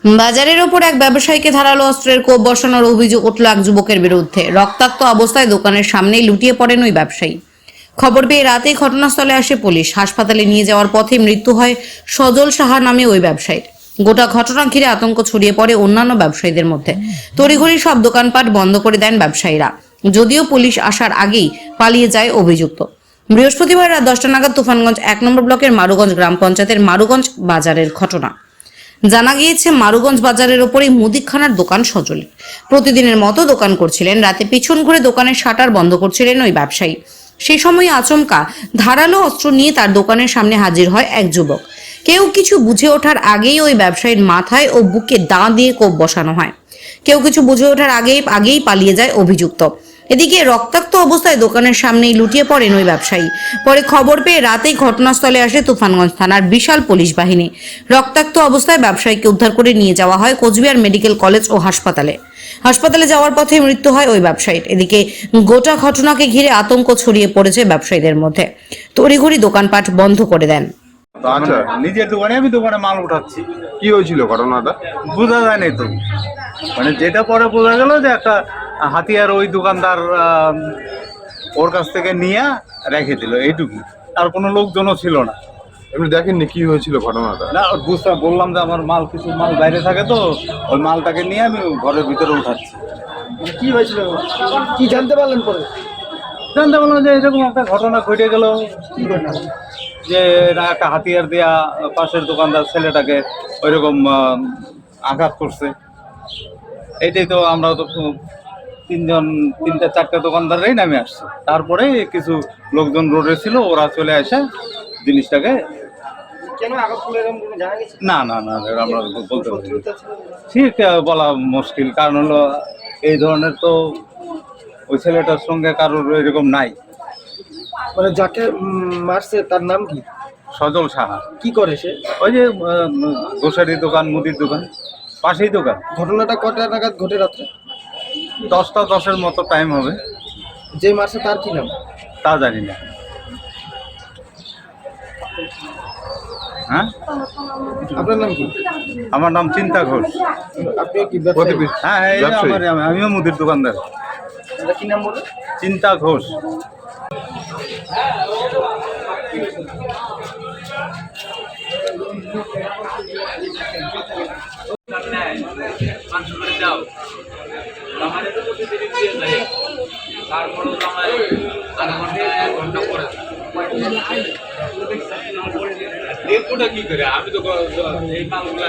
বাজারের ওপর এক ব্যবসায়ীকে ধারালো অস্ত্রের কোপ বসানোর অভিযোগ উঠল এক যুবকের বিরুদ্ধে। রক্তাক্ত অবস্থায় দোকানের সামনেই লুটিয়ে পড়েন ওই ব্যবসায়ী। খবর পেয়ে রাতেই ঘটনাস্থলে আসে পুলিশ। হাসপাতালে নিয়ে যাওয়ার পথে মৃত্যু হয় সজল সাহা নামে ওই ব্যবসায়ীর। গোটা ঘটনা ঘিরে আতঙ্ক ছড়িয়ে পড়ে অন্যান্য ব্যবসায়ীদের মধ্যে। তড়িঘড়ি সব দোকানপাট বন্ধ করে দেন ব্যবসায়ীরা, যদিও পুলিশ আসার আগেই পালিয়ে যায় অভিযুক্ত। বৃহস্পতিবার রাত 10টা নাগাদ তুফানগঞ্জ 1 নম্বর ব্লকের মারুগঞ্জ গ্রাম পঞ্চায়েতের মারুগঞ্জ বাজারের ঘটনা। জানা গিয়েছে, মারুগঞ্জ বাজারের ওপরেই মুদিখানার দোকান সজলের। প্রতিদিনের মতো দোকান করছিলেন। রাতে পিছন ঘুরে দোকানের শাটার বন্ধ করছিলেন ওই ব্যবসায়ী। সেই সময় আচমকা ধারালো অস্ত্র নিয়ে তার দোকানের সামনে হাজির হয় এক যুবক। কেউ কিছু বুঝে ওঠার আগেই ওই ব্যবসায়ীর মাথায় ও বুকে দা দিয়ে কোপ বসানো হয়। কেউ কিছু বুঝে ওঠার আগেই পালিয়ে যায় অভিযুক্ত। এদিকে রক্তাক্ত অবস্থায় দোকানের সামনেই লুটিয়ে পড়েন ওই ব্যবসায়ী। পরে খবর পেয়ে রাতেই ঘটনাস্থলে আসে তুফানগঞ্জ থানার বিশাল পুলিশ বাহিনী। রক্তাক্ত অবস্থায় ব্যবসায়ীকে উদ্ধার করে নিয়ে যাওয়া হয় কোচবিহার মেডিকেল কলেজ ও হাসপাতালে যাওয়ার পথে মৃত্যু হয় ওই ব্যবসায়ীর। এদিকে গোটা ঘটনাকে ঘিরে আতঙ্ক ছড়িয়ে পড়েছে ব্যবসায়ীদের মধ্যে। তড়িঘড়ি দোকানপাট বন্ধ করে দেন। আচ্ছা, নিজের দোকানে আমি দোকানে মাল উঠাচ্ছি। কি হয়েছিল ঘটনাটা? বোঝা যায় নাই তো, মানে যেটা পরে বোঝা গেল যে একটা হাতিয়ার ওই দোকানদার ওর কাছ থেকে নিয়ে রেখে দিল, এইটুকু। আর কোনো লোকজনও ছিল না। এমনি দেখেননি কি হয়েছিল ঘটনাটা? না, বুঝতে বললাম যে আমার মাল, কিছু মাল বাইরে থাকে, তো ওই মালটাকে নিয়ে আমি ঘরের ভিতরে উঠাচ্ছি। কি হয়েছিল, কি জানতে পারলেন পরে? জানতে পারলাম যে এরকম একটা ঘটনা ঘটে গেল, কি ঘটনা? যে এরা একটা হাতিয়ার দেয়া পাশের দোকানদার ছেলেটাকে ওইরকম আঘাত করছে। এইটাই তো, আমরা তো তিনটা চারটে দোকানদারই নামে আসছে। তারপরে কিছু লোকজন রোডে ছিল, ওরা চলে আসে জিনিসটাকে। কেন আঘাত করলো এরকম কোনো জানা গেছে? না না না, এটা আমরা বলতে পারি না। শত্রুতা ছিল? ঠিক বলা মুশকিল, কারণ হলো এই ধরনের তো ওই ছেলেটার সঙ্গে কারোর এরকম নাই। মানে যাকে মারছে তার নাম কি? সজল সাহা। কি করে সে? ওই যে গ্রোসারি দোকান, মুদির দোকান, পাশেই দোকান। ঘটনাটা কটা নাগাদ ঘটে রাত্রে? 10টা 10-এর মতো টাইম হবে। যে মারছে তার কি নাম? তা জানি না। হ্যাঁ, আপনার নাম কি? আমার নাম চিন্তা ঘোষ। আপনিও কি ব্যবসায়ী? হ্যাঁ, এই যে ব্যবসায়ী। আমিও মুদির দোকানদার। এটা কি নাম বলে? চিন্তা ঘোষ। কি করে আমি তো এই মালগুলো